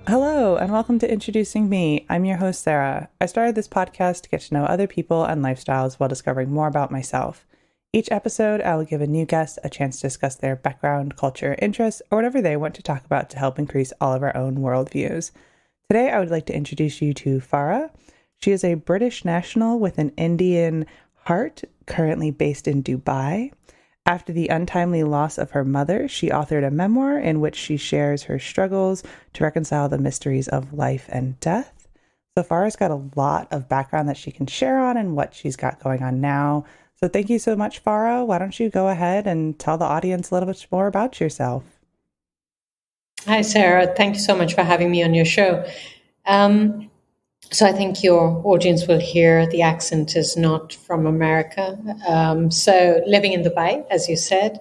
Hello, and welcome to Introducing Me. I'm your host, Sarah. I started this podcast to get to know other people and lifestyles while discovering more about myself. Each episode, I will give a new guest a chance to discuss their background, culture, interests, or whatever they want to talk about to help increase all of our own worldviews. Today, I would like to introduce you to Farah. She is a British national with an Indian heart, currently based in Dubai. After the untimely loss of her mother, she authored a memoir in which she shares her struggles to reconcile the mysteries of life and death. So Farah's got a lot of background that she can share on and what she's got going on now. So thank you so much, Farah. Why don't you go ahead and tell the audience a little bit more about yourself? Hi, Sarah. Thank you so much for having me on your show. So I think your audience will hear the accent is not from America. So living in Dubai, as you said,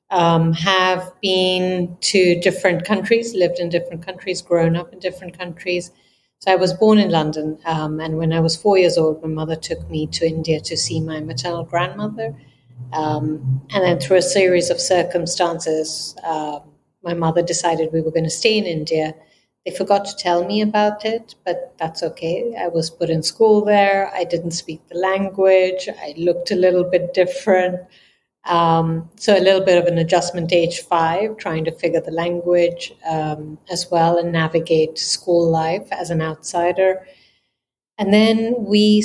have been to different countries, lived in different countries, grown up in different countries. So I was born in London, and when I was 4 years old, my mother took me to India to see my maternal grandmother. And then through a series of circumstances, my mother decided we were going to stay in India. They forgot to tell me about it, but that's okay. I was put in school there. I didn't speak the language. I looked a little bit different. So a little bit of an adjustment age 5, trying to figure the language as well and navigate school life as an outsider. And then I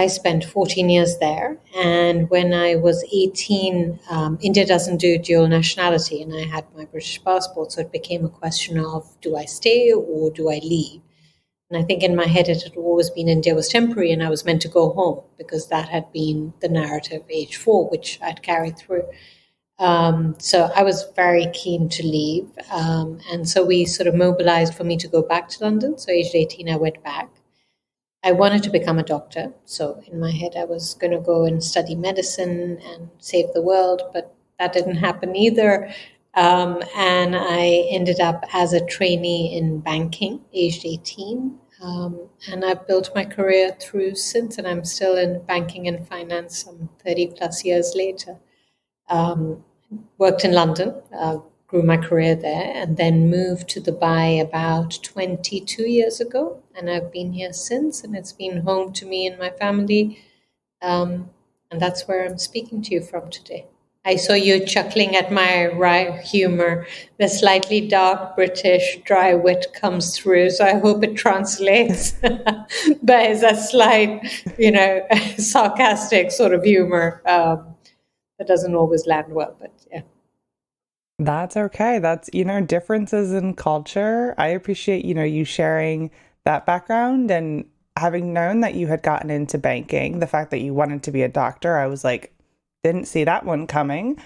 spent 14 years there. And when I was 18, India doesn't do dual nationality, and I had my British passport. So it became a question of, do I stay or do I leave? And I think in my head, it had always been India was temporary and I was meant to go home because that had been the narrative age 4, which I'd carried through. So I was very keen to leave. And so we sort of mobilized for me to go back to London. So aged 18, I went back. I wanted to become a doctor. So in my head, I was going to go and study medicine and save the world, but that didn't happen either. And I ended up as a trainee in banking, aged 18. And I've built my career through since, and I'm still in banking and finance some 30 plus years later. Worked in London, grew my career there, and then moved to Dubai about 22 years ago. And I've been here since, and it's been home to me and my family. And that's where I'm speaking to you from today. I saw you chuckling at my wry humor. The slightly dark British dry wit comes through, so I hope it translates. But it's a slight, sarcastic sort of humor that doesn't always land well, but yeah. That's okay. That's, differences in culture. I appreciate, you sharing that background and having known that you had gotten into banking, the fact that you wanted to be a doctor, I was like, didn't see that one coming.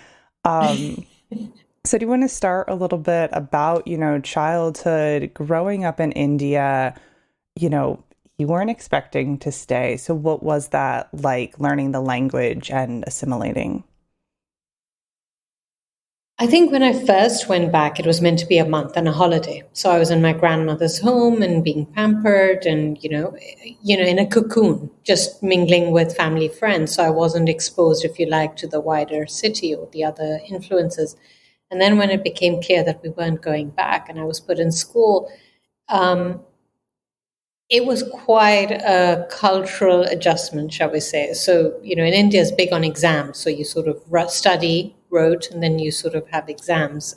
So do you want to start a little bit about, childhood, growing up in India, you weren't expecting to stay. So what was that like, learning the language and assimilating? I think when I first went back, it was meant to be a month and a holiday. So I was in my grandmother's home and being pampered and, in a cocoon, just mingling with family friends. So I wasn't exposed, if you like, to the wider city or the other influences. And then when it became clear that we weren't going back and I was put in school, it was quite a cultural adjustment, shall we say. So, in India is big on exams. So you sort of study, wrote, and then you sort of have exams.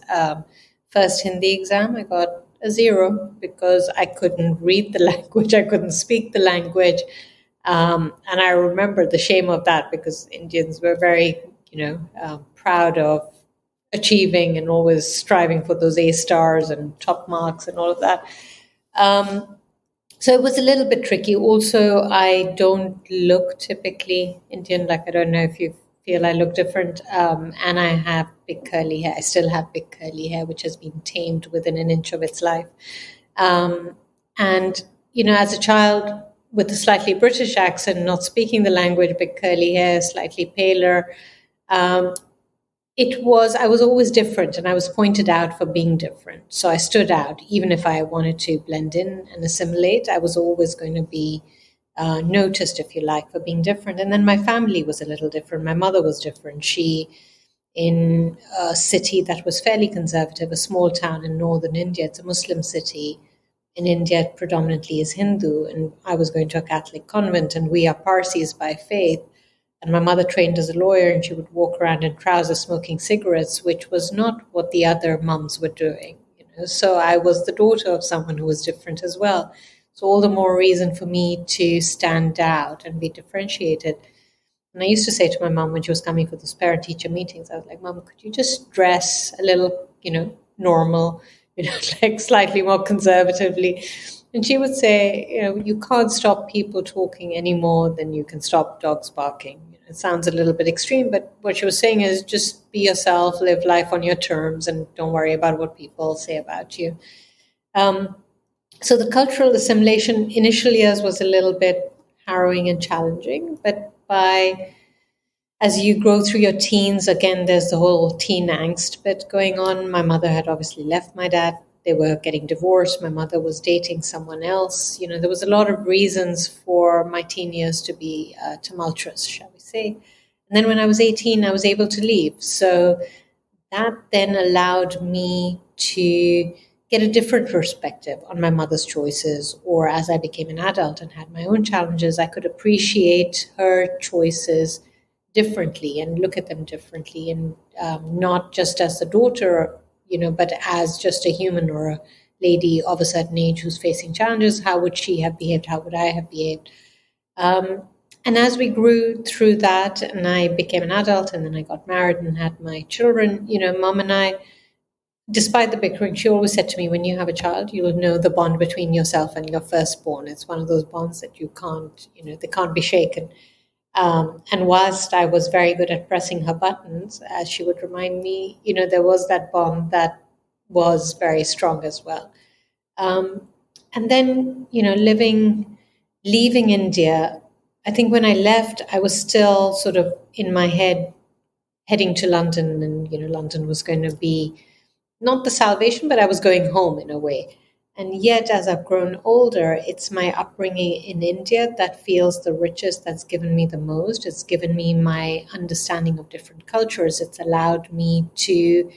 First Hindi exam, I got a 0 because I couldn't read the language. I couldn't speak the language. And I remember the shame of that because Indians were very, proud of achieving and always striving for those A stars and top marks and all of that. So it was a little bit tricky. Also, I don't look typically Indian. Like, I don't know if you feel I look different. And I have big curly hair. I still have big curly hair, which has been tamed within an inch of its life. And, as a child with a slightly British accent, not speaking the language, big curly hair, slightly paler, I was always different and I was pointed out for being different. So I stood out. Even if I wanted to blend in and assimilate, I was always going to be noticed, if you like, for being different. And then my family was a little different. My mother was different. She, in a city that was fairly conservative, a small town in northern India, it's a Muslim city, in India, it predominantly is Hindu, and I was going to a Catholic convent, and we are Parsis by faith. And my mother trained as a lawyer, and she would walk around in trousers smoking cigarettes, which was not what the other mums were doing. So I was the daughter of someone who was different as well. So all the more reason for me to stand out and be differentiated. And I used to say to my mom when she was coming for those parent-teacher meetings, I was like, Mom, could you just dress a little, normal, like slightly more conservatively? And she would say, you can't stop people talking any more than you can stop dogs barking. It sounds a little bit extreme, but what she was saying is just be yourself, live life on your terms, and don't worry about what people say about you. So the cultural assimilation initially as was a little bit harrowing and challenging, but as you grow through your teens, again, there's the whole teen angst bit going on. My mother had obviously left my dad. They were getting divorced. My mother was dating someone else. There was a lot of reasons for my teen years to be tumultuous, shall we say. And then when I was 18, I was able to leave. So that then allowed me to get a different perspective on my mother's choices, or as I became an adult and had my own challenges, I could appreciate her choices differently and look at them differently, and not just as a daughter, but as just a human or a lady of a certain age who's facing challenges. How would she have behaved? How would I have behaved? And as we grew through that, and I became an adult, and then I got married and had my children, Mom and I, despite the bickering, she always said to me, when you have a child, you'll know the bond between yourself and your firstborn. It's one of those bonds that you can't, they can't be shaken. And whilst I was very good at pressing her buttons, as she would remind me, there was that bond that was very strong as well. And then, leaving India, I think when I left, I was still sort of in my head heading to London, and, London was going to be not the salvation, but I was going home in a way. And yet, as I've grown older, it's my upbringing in India that feels the richest, that's given me the most. It's given me my understanding of different cultures. It's allowed me to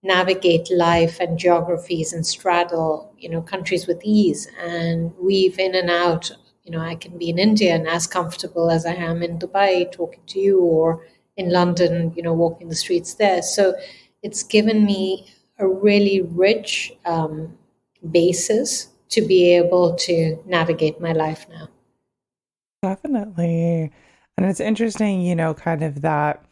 navigate life and geographies and straddle, countries with ease and weave in and out. I can be in India and as comfortable as I am in Dubai talking to you, or in London, walking the streets there. So it's given me a really rich basis to be able to navigate my life now. Definitely. And it's interesting, kind of that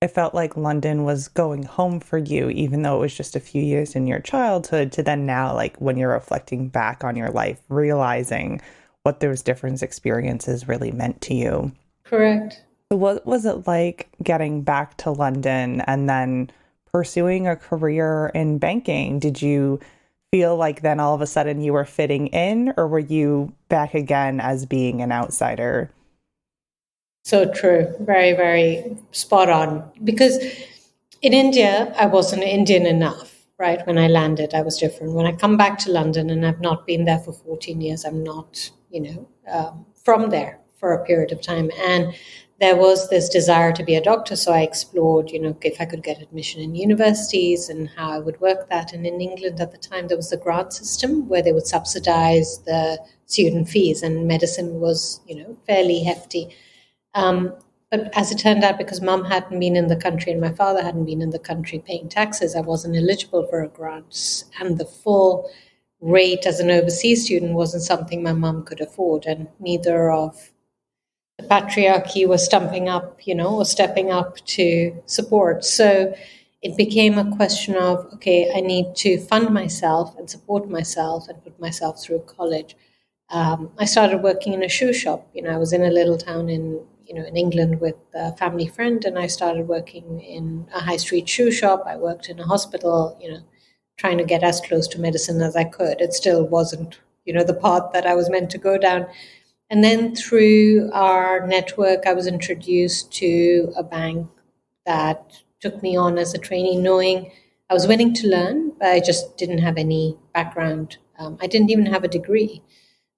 it felt like London was going home for you, even though it was just a few years in your childhood, to then now, like when you're reflecting back on your life, realizing what those different experiences really meant to you. Correct. So what was it like getting back to London and then pursuing a career in banking? Did you feel like then all of a sudden you were fitting in, or were you back again as being an outsider? So true. Very, very spot on. Because in India, I wasn't Indian enough, right? When I landed, I was different. When I come back to London, and I've not been there for 14 years, I'm not, from there for a period of time. And there was this desire to be a doctor. So I explored, if I could get admission in universities and how I would work that. And in England at the time, there was the grant system where they would subsidize the student fees, and medicine was, fairly hefty. But as it turned out, because Mum hadn't been in the country and my father hadn't been in the country paying taxes, I wasn't eligible for a grant. And the full rate as an overseas student wasn't something my mum could afford. And neither of the patriarchy was stumping up, or stepping up to support. So it became a question of, okay, I need to fund myself and support myself and put myself through college. I started working in a shoe shop. I was in a little town in England with a family friend, and I started working in a high street shoe shop. I worked in a hospital, trying to get as close to medicine as I could. It still wasn't, the path that I was meant to go down. And then through our network, I was introduced to a bank that took me on as a trainee, knowing I was willing to learn, but I just didn't have any background. I didn't even have a degree.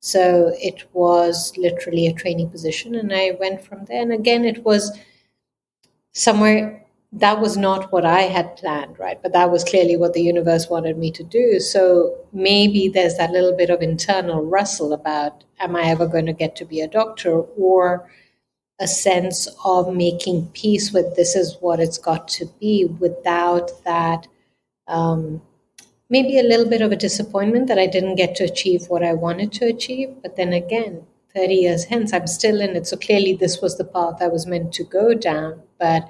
So it was literally a trainee position, and I went from there. And again, it was somewhere that was not what I had planned, right? But that was clearly what the universe wanted me to do. So maybe there's that little bit of internal wrestle about, am I ever going to get to be a doctor? Or a sense of making peace with this is what it's got to be, without that maybe a little bit of a disappointment that I didn't get to achieve what I wanted to achieve. But then again, 30 years hence, I'm still in it. So clearly, this was the path I was meant to go down. But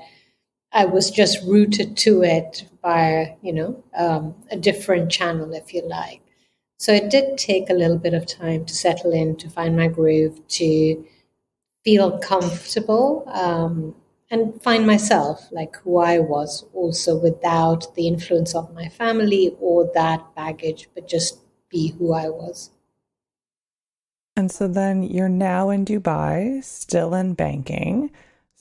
I was just rooted to it by, a different channel, if you like. So it did take a little bit of time to settle in, to find my groove, to feel comfortable, and find myself, like who I was, also without the influence of my family or that baggage, but just be who I was. And so then you're now in Dubai, still in banking.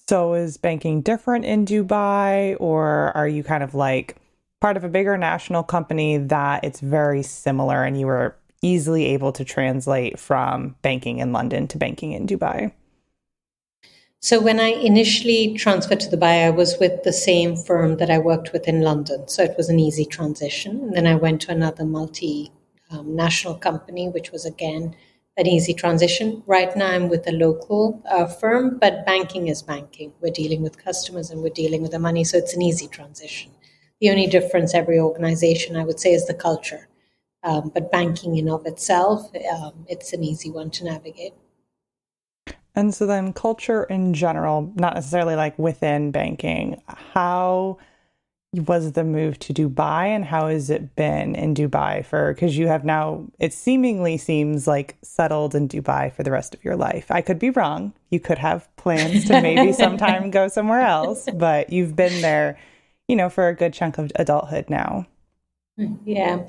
So is banking different in Dubai, or are you kind of like part of a bigger national company that it's very similar and you were easily able to translate from banking in London to banking in Dubai? So when I initially transferred to Dubai, I was with the same firm that I worked with in London. So it was an easy transition. And then I went to another multi national company, which was again an easy transition. Right now I'm with a local firm, but banking is banking. We're dealing with customers and we're dealing with the money. So it's an easy transition. The only difference, every organization, I would say, is the culture. But banking in of itself, it's an easy one to navigate. And so then culture in general, not necessarily like within banking, how was the move to Dubai and how has it been in Dubai for, because you have now, it seemingly seems like settled in Dubai for the rest of your life. I could be wrong. You could have plans to maybe sometime go somewhere else, but you've been there, for a good chunk of adulthood now. Yeah.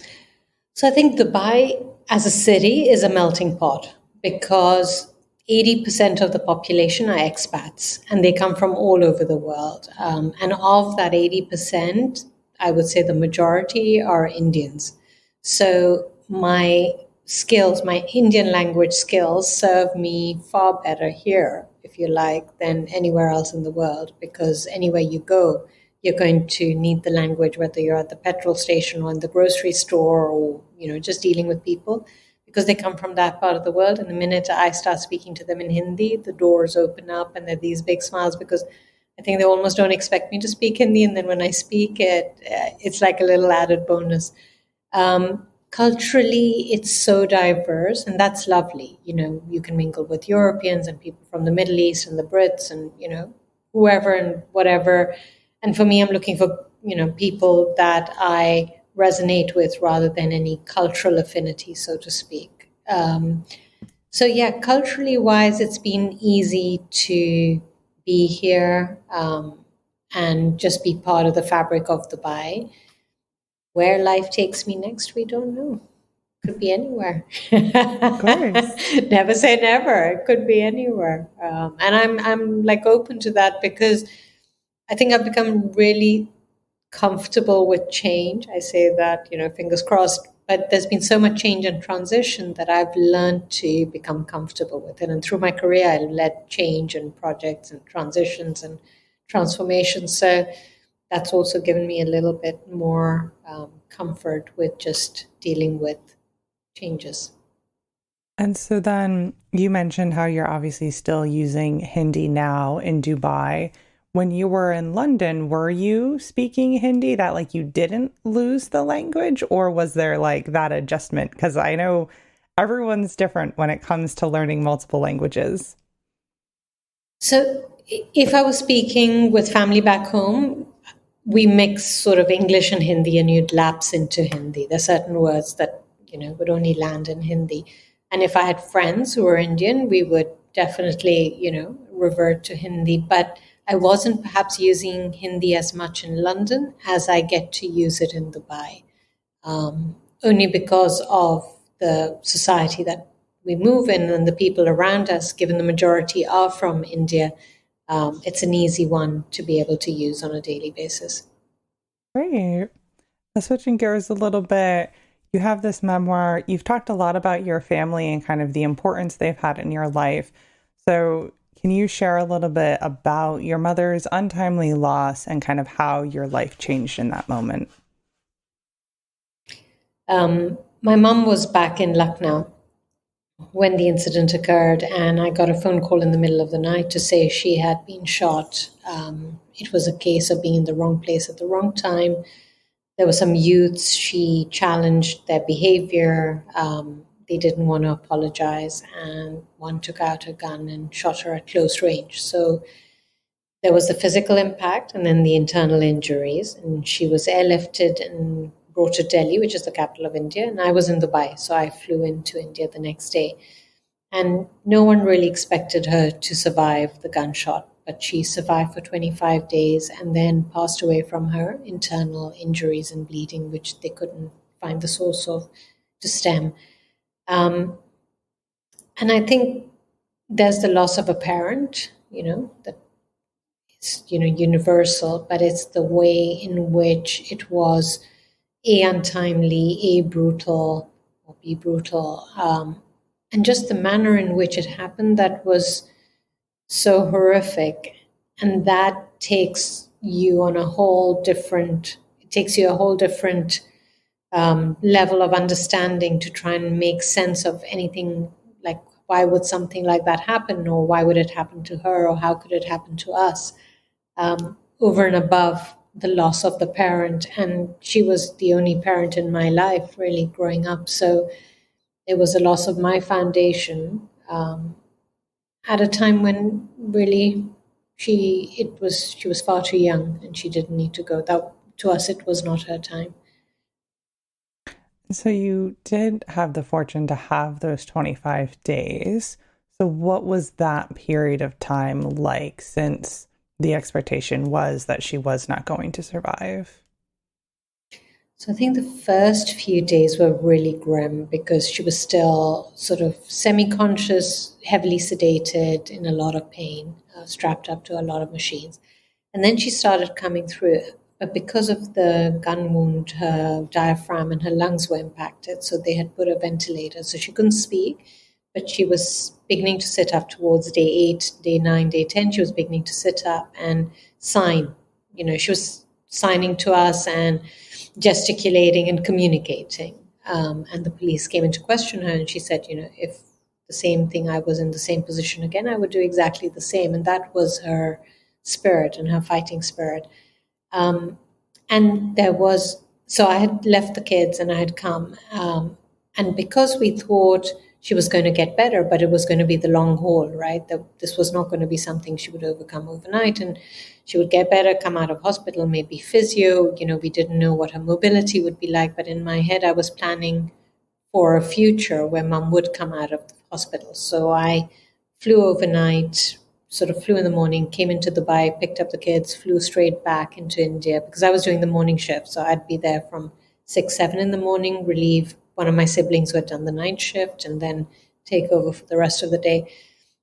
So I think Dubai as a city is a melting pot because 80% of the population are expats and they come from all over the world. And of that 80%, I would say the majority are Indians. So my skills, my Indian language skills serve me far better here, if you like, than anywhere else in the world, because anywhere you go, you're going to need the language, whether you're at the petrol station or in the grocery store or, just dealing with people, because they come from that part of the world. And the minute I start speaking to them in Hindi, the doors open up and there are these big smiles because I think they almost don't expect me to speak Hindi. And then when I speak it, it's like a little added bonus. Culturally, it's so diverse, and that's lovely. You can mingle with Europeans and people from the Middle East and the Brits and, whoever and whatever. And for me, I'm looking for, people that I resonate with rather than any cultural affinity, so to speak. So yeah, culturally wise, it's been easy to be here, and just be part of the fabric of Dubai. Where life takes me next, we don't know. Could be anywhere. Of course. Never say never. It could be anywhere, and I'm like open to that because I think I've become really comfortable with change. I say that, fingers crossed, but there's been so much change and transition that I've learned to become comfortable with it. And through my career, I led change and projects and transitions and transformations. So that's also given me a little bit more comfort with just dealing with changes. And so then you mentioned how you're obviously still using Hindi now in Dubai. When you were in London, were you speaking Hindi that like you didn't lose the language, or was there like that adjustment? Because I know everyone's different when it comes to learning multiple languages. So if I was speaking with family back home, we mix sort of English and Hindi and you'd lapse into Hindi. There are certain words that, would only land in Hindi. And if I had friends who were Indian, we would definitely, revert to Hindi. But I wasn't perhaps using Hindi as much in London as I get to use it in Dubai, only because of the society that we move in and the people around us, given the majority are from India. It's an easy one to be able to use on a daily basis. Great. Switching gears a little bit, you have this memoir. You've talked a lot about your family and kind of the importance they've had in your life. So can you share a little bit about your mother's untimely loss and kind of how your life changed in that moment? My mum was back in Lucknow when the incident occurred, and I got a phone call in the middle of the night to say she had been shot. It was a case of being in the wrong place at the wrong time. There were some youths, she challenged their behavior. They didn't want to apologize, and one took out a gun and shot her at close range. So there was the physical impact and then the internal injuries. And she was airlifted and brought to Delhi, which is the capital of India. And I was in Dubai, so I flew into India the next day. And no one really expected her to survive the gunshot, but she survived for 25 days and then passed away from her internal injuries and bleeding, which they couldn't find the source of to stem. And I think there's the loss of a parent, that is, universal, but it's the way in which it was A, untimely, A, brutal, or B, brutal. And just the manner in which it happened that was so horrific. And that takes you on a whole different, level of understanding to try and make sense of anything, like why would something like that happen, or why would it happen to her, or how could it happen to us, over and above the loss of the parent. And she was the only parent in my life really growing up. So it was a loss of my foundation, at a time when really she was far too young and she didn't need to go. That, to us, it was not her time. So you did have the fortune to have those 25 days. So what was that period of time like, since the expectation was that she was not going to survive? So I think the first few days were really grim because she was still sort of semi-conscious, heavily sedated, in a lot of pain, strapped up to a lot of machines. And then she started coming through. But because of the gun wound, her diaphragm and her lungs were impacted. So they had put a ventilator. So she couldn't speak, but she was beginning to sit up towards day 8, day 9, day 10. She was beginning to sit up and sign. She was signing to us and gesticulating and communicating. And the police came in to question her, and she said, if the same thing, I was in the same position again, I would do exactly the same. And that was her spirit and her fighting spirit. And so I had left the kids and I had come. And because we thought she was going to get better, but it was going to be the long haul, right? That this was not going to be something she would overcome overnight. And she would get better, come out of hospital, maybe physio. We didn't know what her mobility would be like. But in my head, I was planning for a future where mom would come out of the hospital. So I flew overnight, sort of flew in the morning, came into Dubai, picked up the kids, flew straight back into India because I was doing the morning shift. So I'd be there from 6, 7 in the morning, relieve one of my siblings who had done the night shift, and then take over for the rest of the day.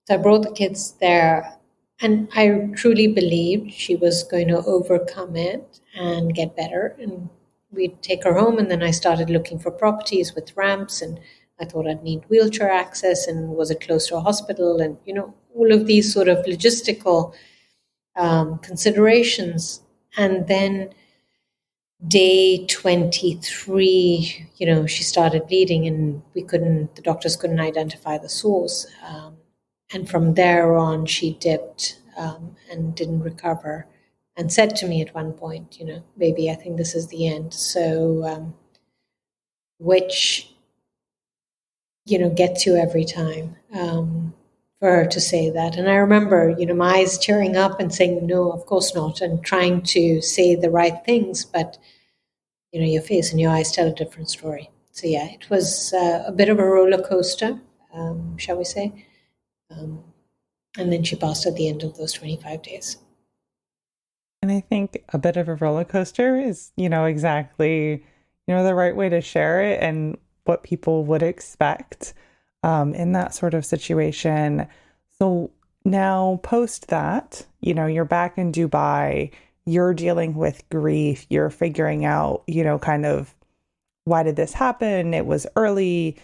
So I brought the kids there, and I truly believed she was going to overcome it and get better. And we'd take her home, and then I started looking for properties with ramps, and I thought I'd need wheelchair access, and was it close to a hospital, and all of these sort of logistical considerations. And then day 23, she started bleeding, and the doctors couldn't identify the source. And from there on, she dipped and didn't recover, and said to me at one point, baby, I think this is the end. So, which, gets you every time. For her to say that. And I remember, my eyes tearing up and saying, no, of course not, and trying to say the right things, but, your face and your eyes tell a different story. So yeah, it was a bit of a roller coaster, shall we say. And then she passed at the end of those 25 days. And I think a bit of a roller coaster is, exactly, the right way to share it and what people would expect in that sort of situation. So now post that, you're back in Dubai, you're dealing with grief, you're figuring out, kind of why did this happen? It was early,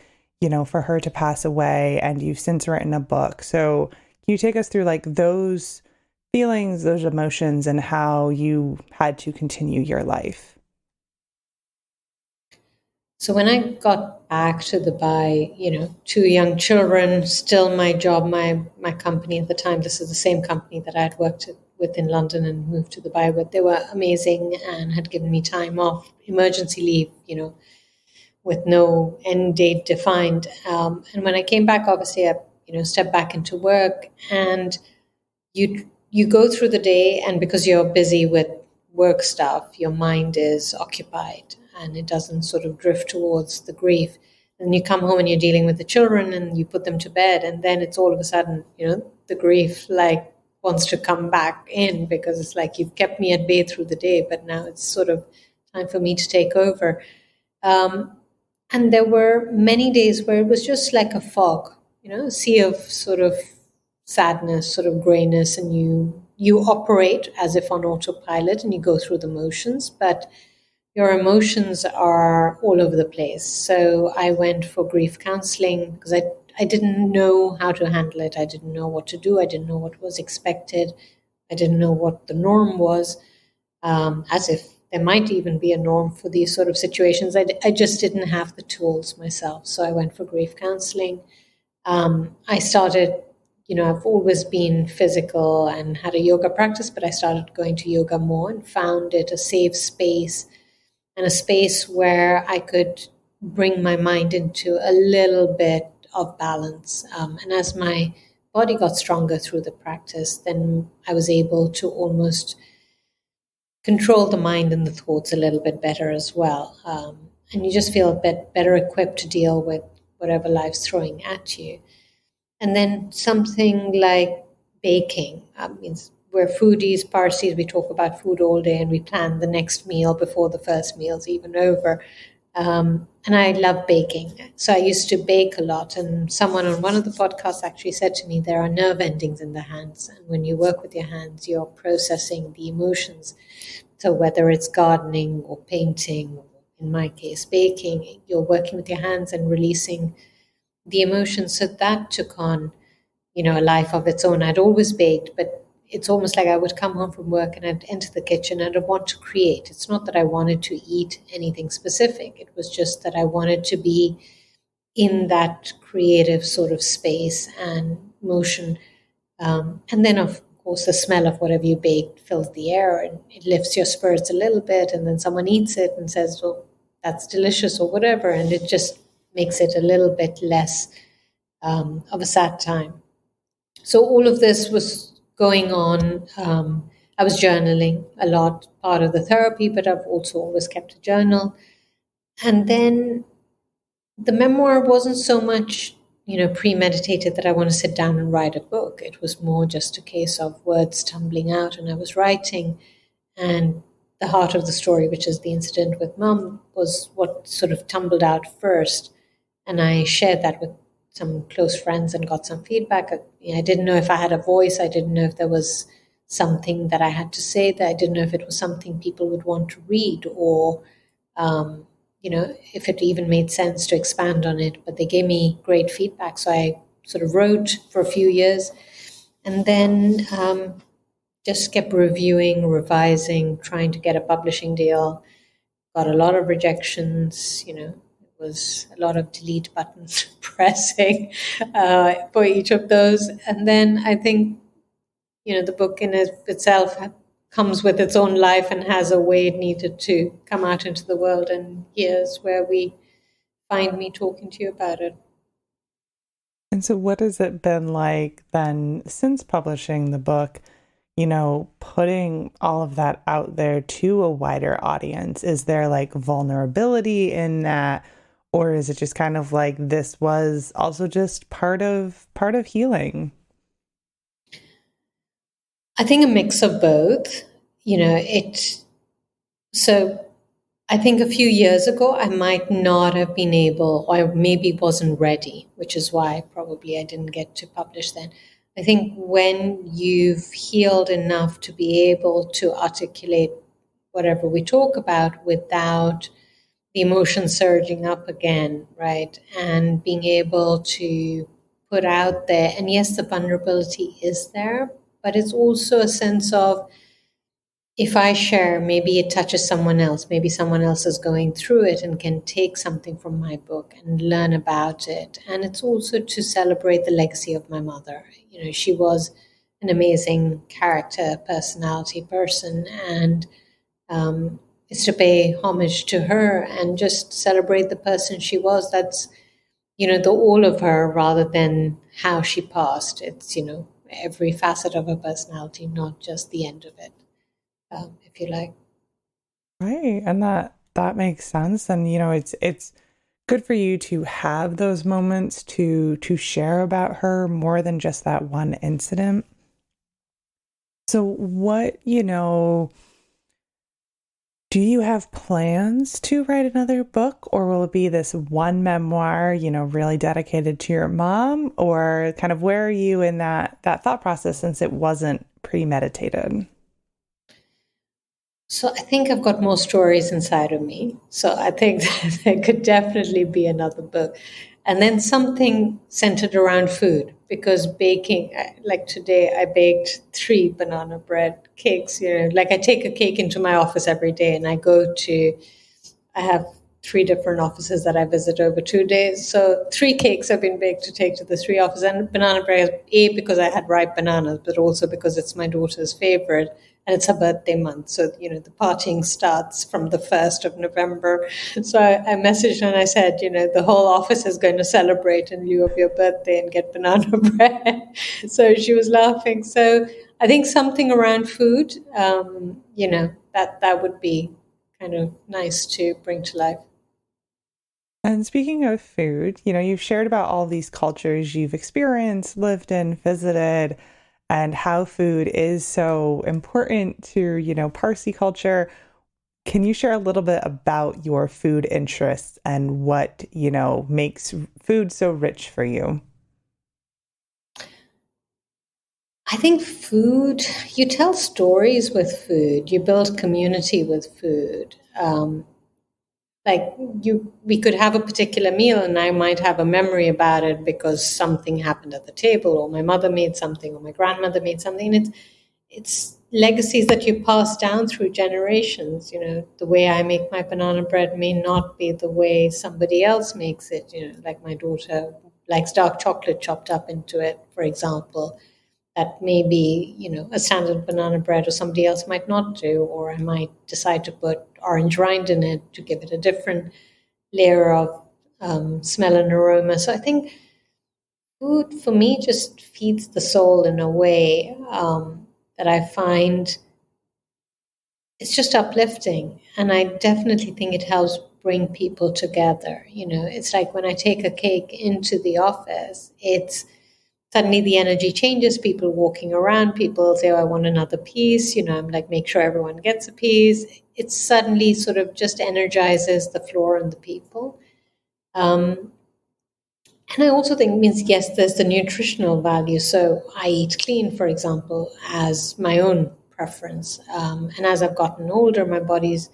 for her to pass away, and you've since written a book. So Can you take us through like those feelings, those emotions, and how you had to continue your life? So when I got back to Dubai, two young children, still my job, my company at the time, this is the same company that I had worked with in London and moved to Dubai with. They were amazing and had given me time off, emergency leave, with no end date defined. And when I came back, obviously, I stepped back into work, and you go through the day, and because you're busy with work stuff, your mind is occupied, and it doesn't sort of drift towards the grief. And you come home and you're dealing with the children, and you put them to bed, and then it's all of a sudden, the grief like wants to come back in, because it's like you've kept me at bay through the day, but now it's sort of time for me to take over. And there were many days where it was just like a fog, a sea of sort of sadness, sort of grayness, and you operate as if on autopilot and you go through the motions, but your emotions are all over the place. So I went for grief counseling because I didn't know how to handle it. I didn't know what to do. I didn't know what was expected. I didn't know what the norm was, as if there might even be a norm for these sort of situations. I just didn't have the tools myself. So I went for grief counseling. I started, I've always been physical and had a yoga practice, but I started going to yoga more and found it a safe space and a space where I could bring my mind into a little bit of balance. And as my body got stronger through the practice, then I was able to almost control the mind and the thoughts a little bit better as well. And you just feel a bit better equipped to deal with whatever life's throwing at you. And then something like baking. Means we're foodies, Parsis, we talk about food all day, and we plan the next meal before the first meal's even over. And I love baking. So I used to bake a lot. And someone on one of the podcasts actually said to me, there are nerve endings in the hands. And when you work with your hands, you're processing the emotions. So whether it's gardening or painting, or in my case, baking, you're working with your hands and releasing the emotions. So that took on, a life of its own. I'd always baked, but it's almost like I would come home from work and I'd enter the kitchen and I'd want to create. It's not that I wanted to eat anything specific. It was just that I wanted to be in that creative sort of space and motion. And then, of course, the smell of whatever you baked fills the air and it lifts your spirits a little bit. And then someone eats it and says, well, that's delicious or whatever. And it just makes it a little bit less of a sad time. So all of this was going on. I was journaling a lot, part of the therapy, but I've also always kept a journal. And then the memoir wasn't so much, premeditated that I want to sit down and write a book. It was more just a case of words tumbling out, and I was writing. And the heart of the story, which is the incident with Mum, was what sort of tumbled out first. And I shared that with some close friends and got some feedback. I didn't know if I had a voice. I didn't know if there was something that I had to say, that I didn't know if it was something people would want to read, or, if it even made sense to expand on it. But they gave me great feedback. So I sort of wrote for a few years and then just kept reviewing, revising, trying to get a publishing deal. Got a lot of rejections, was a lot of delete buttons pressing for each of those. And then I think, the book in itself comes with its own life and has a way it needed to come out into the world. And here's where we find me talking to you about it. And so what has it been like then since publishing the book, putting all of that out there to a wider audience? Is there like vulnerability in that? Or is it just kind of like this was also just part of healing? I think a mix of both. So I think a few years ago, I might not have been able, or maybe wasn't ready, which is why probably I didn't get to publish then. I think when you've healed enough to be able to articulate whatever we talk about without the emotion surging up again, right? And being able to put out there. And yes, the vulnerability is there, but it's also a sense of, if I share, maybe it touches someone else. Maybe someone else is going through it and can take something from my book and learn about it. And it's also to celebrate the legacy of my mother. She was an amazing character, personality person, and it's to pay homage to her and just celebrate the person she was. That's, the all of her rather than how she passed. It's, every facet of her personality, not just the end of it. If you like. Right. And that makes sense. And it's good for you to have those moments to share about her more than just that one incident. So what, do you have plans to write another book, or will it be this one memoir, really dedicated to your mom? Or kind of where are you in that thought process, since it wasn't premeditated? So I think I've got more stories inside of me. So I think that there could definitely be another book. And then something centered around food, because baking, like today, I baked 3 banana bread cakes. Like I take a cake into my office every day, and I have 3 different offices that I visit over 2 days. So 3 cakes have been baked to take to the 3 offices. And banana bread, because I had ripe bananas, but also because it's my daughter's favorite. And it's her birthday month. So, the partying starts from the 1st of November. So I messaged her and I said, the whole office is going to celebrate in lieu of your birthday and get banana bread. So she was laughing. So I think something around food, that would be kind of nice to bring to life. And speaking of food, you've shared about all these cultures you've experienced, lived in, visited, and how food is so important to, Parsi culture. Can you share a little bit about your food interests and what, makes food so rich for you? I think food, you tell stories with food, you build community with food. We could have a particular meal and I might have a memory about it because something happened at the table, or my mother made something, or my grandmother made something. And it's legacies that you pass down through generations. The way I make my banana bread may not be the way somebody else makes it. Like my daughter likes dark chocolate chopped up into it, for example. That may be, a standard banana bread, or somebody else might not do, or I might decide to put orange rind in it to give it a different layer of smell and aroma. So I think food for me just feeds the soul in a way that I find it's just uplifting. And I definitely think it helps bring people together. It's like when I take a cake into the office, it's suddenly the energy changes, people walking around, people say, oh, I want another piece. I'm like, make sure everyone gets a piece. It suddenly sort of just energizes the floor and the people. And I also think it means, yes, there's the nutritional value. So I eat clean, for example, as my own preference. And as I've gotten older, my body's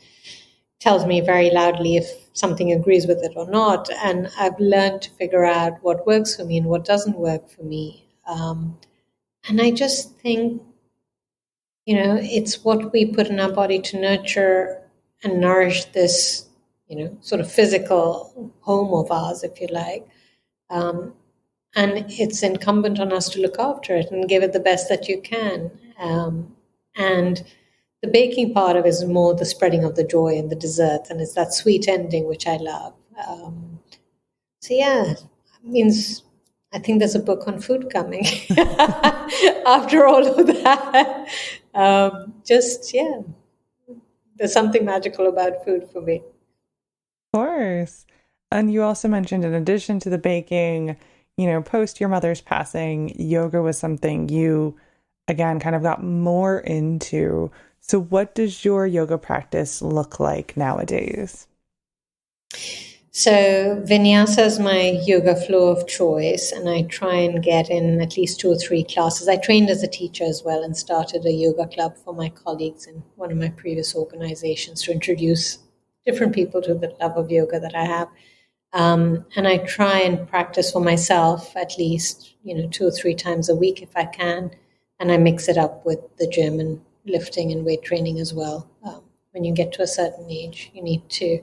tells me very loudly if something agrees with it or not. And I've learned to figure out what works for me and what doesn't work for me. And I just think, it's what we put in our body to nurture and nourish this, sort of physical home of ours, if you like. And it's incumbent on us to look after it and give it the best that you can. And the baking part of it is more the spreading of the joy and the dessert, and it's that sweet ending, which I love. So yeah, it means I think there's a book on food coming after all of that. There's something magical about food for me. Of course. And you also mentioned, in addition to the baking, post your mother's passing, yoga was something you, again, kind of got more into. So what does your yoga practice look like nowadays? So Vinyasa is my yoga flow of choice, and I try and get in at least 2 or 3 classes. I trained as a teacher as well and started a yoga club for my colleagues in one of my previous organizations to introduce different people to the love of yoga that I have. And I try and practice for myself at least, 2 or 3 times a week if I can. And I mix it up with the gym and lifting and weight training as well. When you get to a certain age, you need to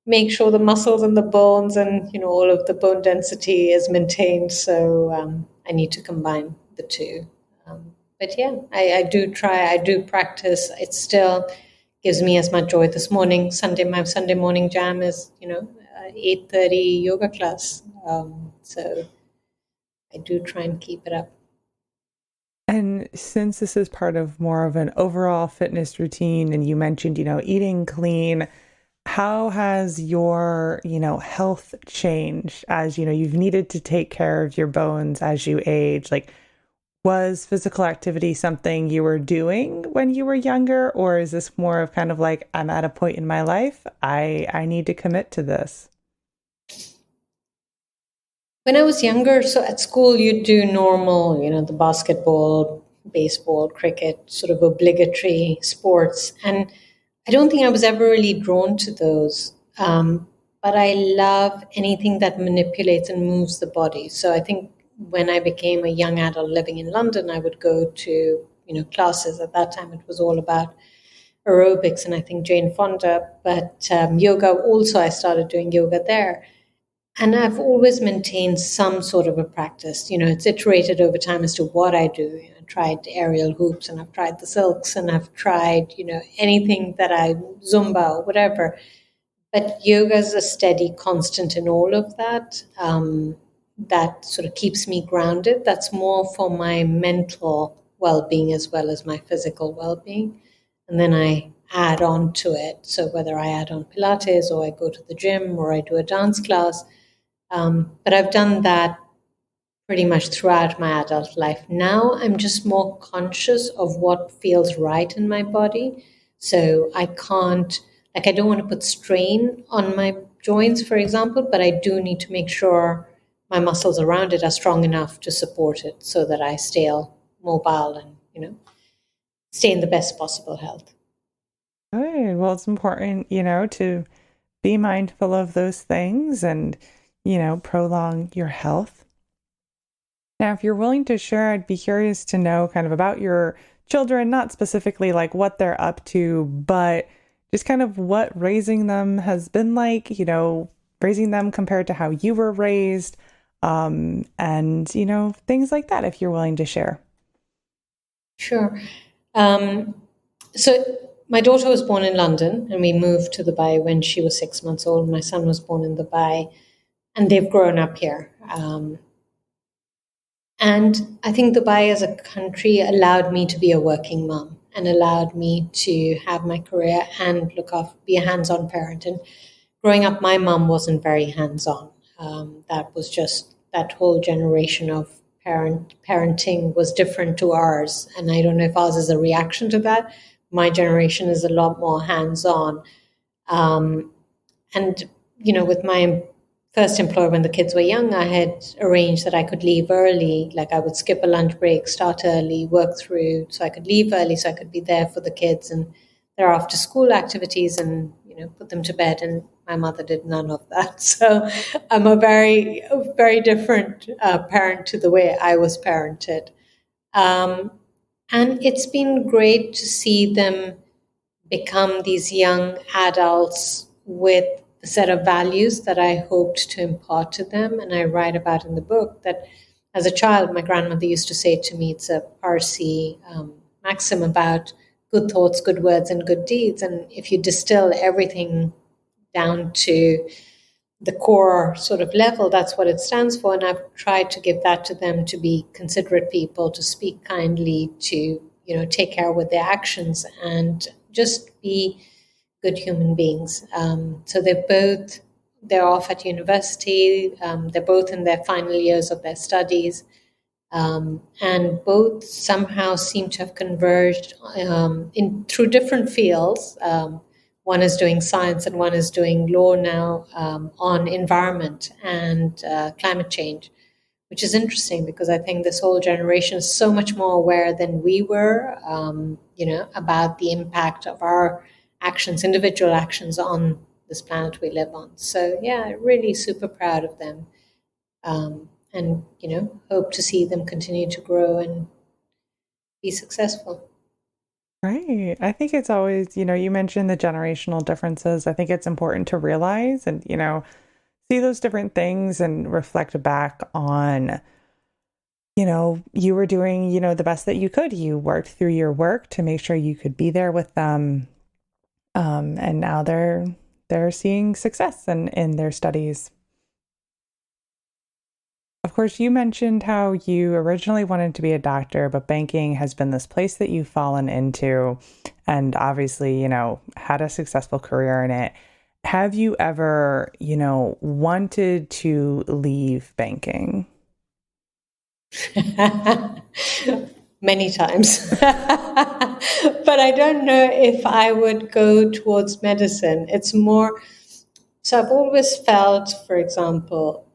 make sure the muscles and the bones and, all of the bone density is maintained. So I need to combine the two. But yeah, I do try, I do practice. It still gives me as much joy. This morning, my Sunday morning jam is, 8:30 yoga class. So I do try and keep it up. And since this is part of more of an overall fitness routine, and you mentioned, eating clean, how has your, health changed as, you've needed to take care of your bones as you age? Like, was physical activity something you were doing when you were younger, or is this more of kind of like, I'm at a point in my life, I need to commit to this? When I was younger, so at school, you'd do normal, the basketball, baseball, cricket, sort of obligatory sports. And I don't think I was ever really drawn to those. But I love anything that manipulates and moves the body. So I think when I became a young adult living in London, I would go to, classes. At that time, it was all about aerobics and I think Jane Fonda. But yoga also, I started doing yoga there. And I've always maintained some sort of a practice. It's iterated over time as to what I do. I tried aerial hoops and I've tried the silks and I've tried, anything that Zumba or whatever. But yoga is a steady constant in all of that. That sort of keeps me grounded. That's more for my mental well-being as well as my physical well-being. And then I add on to it. So whether I add on Pilates or I go to the gym or I do a dance class, but I've done that pretty much throughout my adult life. Now I'm just more conscious of what feels right in my body. So I don't want to put strain on my joints, for example, but I do need to make sure my muscles around it are strong enough to support it so that I stay mobile and, stay in the best possible health. Good. Well, it's important, to be mindful of those things and, prolong your health. Now, if you're willing to share, I'd be curious to know kind of about your children, not specifically like what they're up to, but just kind of what raising them has been like, raising them compared to how you were raised, and, things like that, if you're willing to share. Sure. So my daughter was born in London and we moved to Dubai when she was 6 months old. My son was born in Dubai and they've grown up here. And I think Dubai as a country allowed me to be a working mom and allowed me to have my career and be a hands-on parent. And growing up, my mom wasn't very hands-on. That was just that whole generation of parenting was different to ours. And I don't know if ours is a reaction to that. My generation is a lot more hands-on. And, with my first employer, when the kids were young, I had arranged that I could leave early. Like I would skip a lunch break, start early, work through, so I could leave early so I could be there for the kids and their after school activities and, put them to bed. And my mother did none of that. So I'm a very, very different parent to the way I was parented. And it's been great to see them become these young adults with a set of values that I hoped to impart to them. And I write about in the book that as a child, my grandmother used to say to me, it's a Parsi maxim about good thoughts, good words, and good deeds. And if you distill everything down to the core sort of level, that's what it stands for. And I've tried to give that to them, to be considerate people, to speak kindly, to, take care with their actions and just be good human beings. So they're off at university. They're both in their final years of their studies. And both somehow seem to have converged through different fields. One is doing science and one is doing law now on environment and climate change, which is interesting because I think this whole generation is so much more aware than we were, about the impact of our actions, individual actions on this planet we live on. So yeah, really super proud of them. And, hope to see them continue to grow and be successful. Right. I think it's always, you mentioned the generational differences. I think it's important to realize and, see those different things and reflect back on, you were doing, the best that you could. You worked through your work to make sure you could be there with them. And now they're seeing success in their studies. Of course, you mentioned how you originally wanted to be a doctor, but banking has been this place that you've fallen into and obviously, had a successful career in it. Have you ever, wanted to leave banking? Many times. But I don't know if I would go towards medicine. It's more, so I've always felt, for example,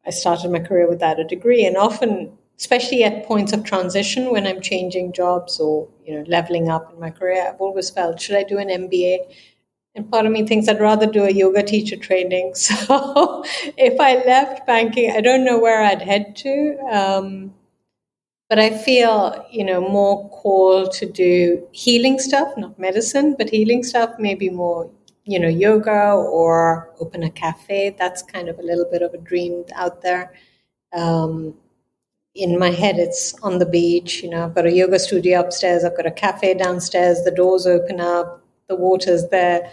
I started my career without a degree, and often, especially at points of transition when I'm changing jobs or, leveling up in my career, I've always felt, should I do an MBA? And part of me thinks I'd rather do a yoga teacher training. So if I left banking, I don't know where I'd head to. But I feel, more called to do healing stuff, not medicine, but healing stuff, maybe more, yoga or open a cafe. That's kind of a little bit of a dream out there. In my head, it's on the beach. I've got a yoga studio upstairs. I've got a cafe downstairs. The doors open up. The water's there.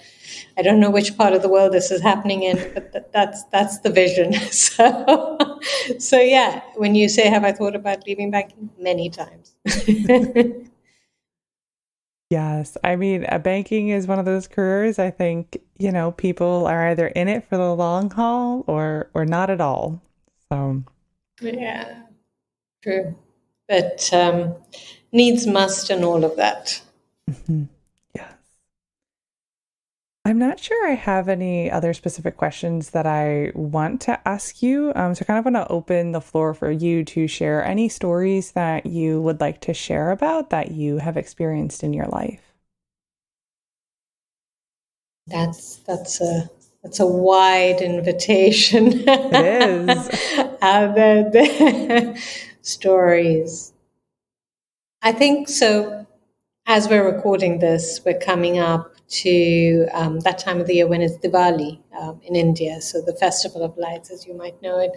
I don't know which part of the world this is happening in, but that's the vision. So yeah, when you say, have I thought about leaving banking? Many times. Yes. I mean, banking is one of those careers. I think, people are either in it for the long haul or not at all. So Yeah, true. But needs must and all of that. yes. I'm not sure I have any other specific questions that I want to ask you. So I kind of want to open the floor for you to share any stories that you would like to share about that you have experienced in your life. That's a wide invitation. It is. The stories. I think so. As we're recording this, we're coming up to that time of the year when it's Diwali in India, so the Festival of Lights, as you might know it.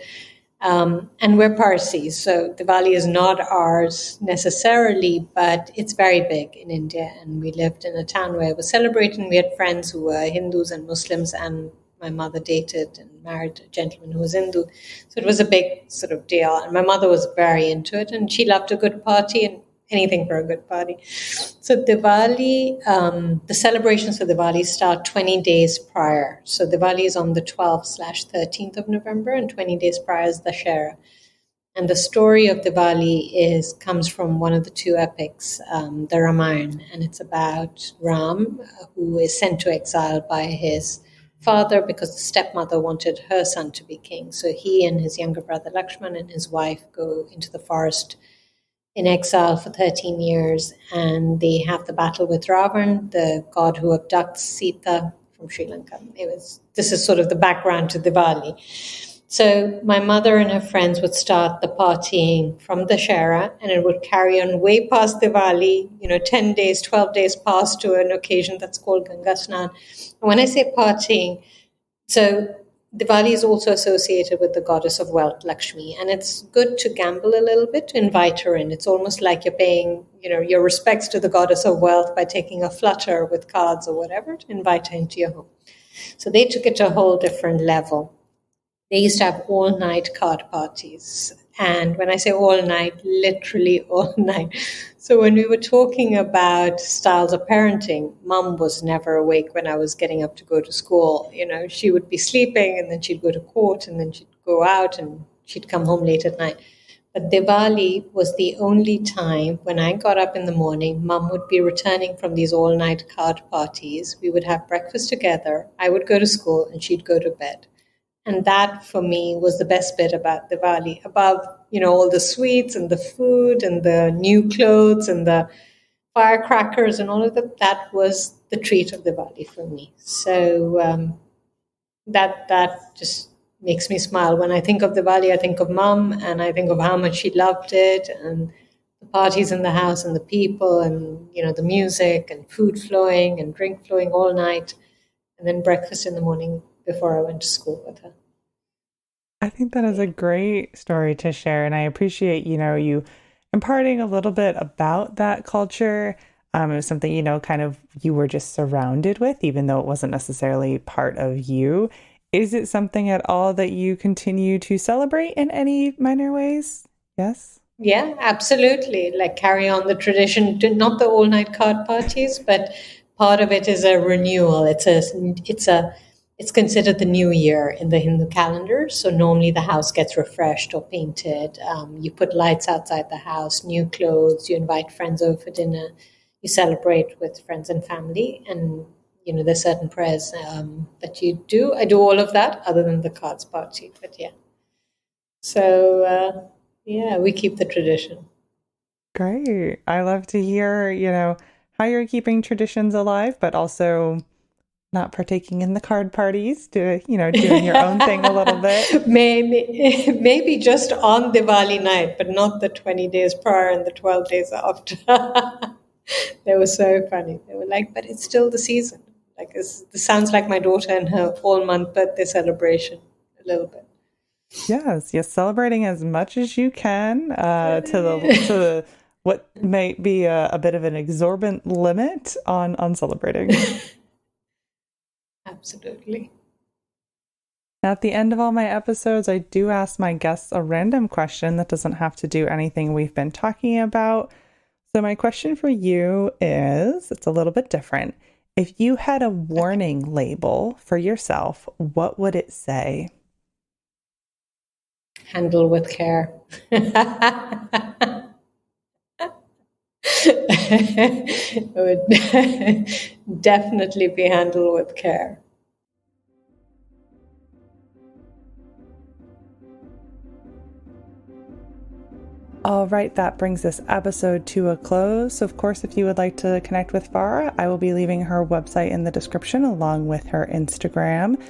And we're Parsi, so Diwali is not ours necessarily, but it's very big in India. And we lived in a town where it was celebrated, and we had friends who were Hindus and Muslims, and my mother dated and married a gentleman who was Hindu. So it was a big sort of deal. And my mother was very into it, and she loved a good party and anything for a good party. So Diwali, the celebrations for Diwali start 20 days prior. So Diwali is on the 12/13th of November, and 20 days prior is Dashera. And the story of Diwali comes from one of the two epics, the Ramayana, and it's about Ram, who is sent to exile by his father because the stepmother wanted her son to be king. So he and his younger brother Lakshman and his wife go into the forest in exile for 13 years, and they have the battle with Ravan, the god who abducts Sita from Sri Lanka. This is sort of the background to Diwali. So my mother and her friends would start the partying from Dashera, and it would carry on way past Diwali, 10 days, 12 days past to an occasion that's called Ganga Snan. And when I say partying, so Diwali is also associated with the goddess of wealth, Lakshmi, and it's good to gamble a little bit to invite her in. It's almost like you're paying, your respects to the goddess of wealth by taking a flutter with cards or whatever to invite her into your home. So they took it to a whole different level. They used to have all-night card parties. And when I say all night, literally all night. So when we were talking about styles of parenting, mom was never awake when I was getting up to go to school. She would be sleeping, and then she'd go to court, and then she'd go out, and she'd come home late at night. But Diwali was the only time when I got up in the morning, mom would be returning from these all-night card parties. We would have breakfast together. I would go to school, and she'd go to bed. And that, for me, was the best bit about Diwali, above, all the sweets and the food and the new clothes and the firecrackers and all of that. That was the treat of Diwali for me. So, that just makes me smile. When I think of Diwali, I think of Mum, and I think of how much she loved it, and the parties in the house, and the people, and the music, and food flowing, and drink flowing all night, and then breakfast in the morning before I went to school with her. I think that is a great story to share, and I appreciate, you imparting a little bit about that culture. It was something, kind of you were just surrounded with, even though it wasn't necessarily part of you. Is it something at all that you continue to celebrate in any minor ways? Yes? Yeah, absolutely. Like carry on the tradition, not the all-night card parties, but part of it is a renewal. It's considered the new year in the Hindu calendar. So normally the house gets refreshed or painted. You put lights outside the house, new clothes. You invite friends over for dinner. You celebrate with friends and family, and there's certain prayers that you do. I do all of that, other than the cards party. But yeah, so yeah, we keep the tradition. Great. I love to hear, how you're keeping traditions alive, but also not partaking in the card parties, doing your own thing a little bit. Maybe just on Diwali night, but not the 20 days prior and the 12 days after. They were so funny. They were like, but it's still the season. Like this sounds like my daughter and her all-month birthday celebration a little bit. Yes, celebrating as much as you can to what might be a bit of an exorbitant limit on celebrating. Absolutely. Now, at the end of all my episodes, I do ask my guests a random question that doesn't have to do anything we've been talking about. So my question for you is, it's a little bit different. If you had a warning label for yourself, what would it say? Handle with care. It would definitely be handled with care. All right, that brings this episode to a close. So of course, if you would like to connect with Farah, I will be leaving her website in the description along with her Instagram.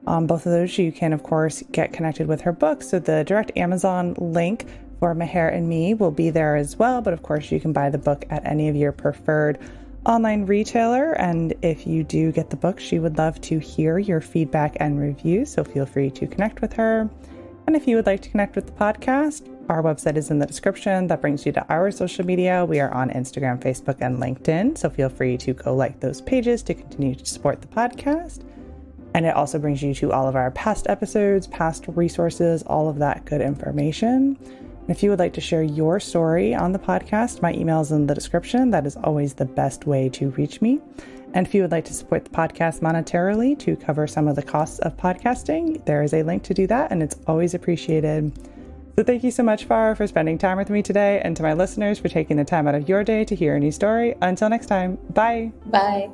On both of those, you can, of course, get connected with her book. So the direct Amazon link for Meher and Me will be there as well. But of course, you can buy the book at any of your preferred online retailer. And if you do get the book, she would love to hear your feedback and reviews. So feel free to connect with her. And if you would like to connect with the podcast, our website is in the description. That brings you to our social media. We are on Instagram, Facebook, and LinkedIn. So feel free to go like those pages to continue to support the podcast. And it also brings you to all of our past episodes, past resources, all of that good information. And if you would like to share your story on the podcast, my email is in the description. That is always the best way to reach me. And if you would like to support the podcast monetarily to cover some of the costs of podcasting, there is a link to do that, and it's always appreciated. So thank you so much, Farah, for spending time with me today, and to my listeners for taking the time out of your day to hear a new story. Until next time, bye. Bye.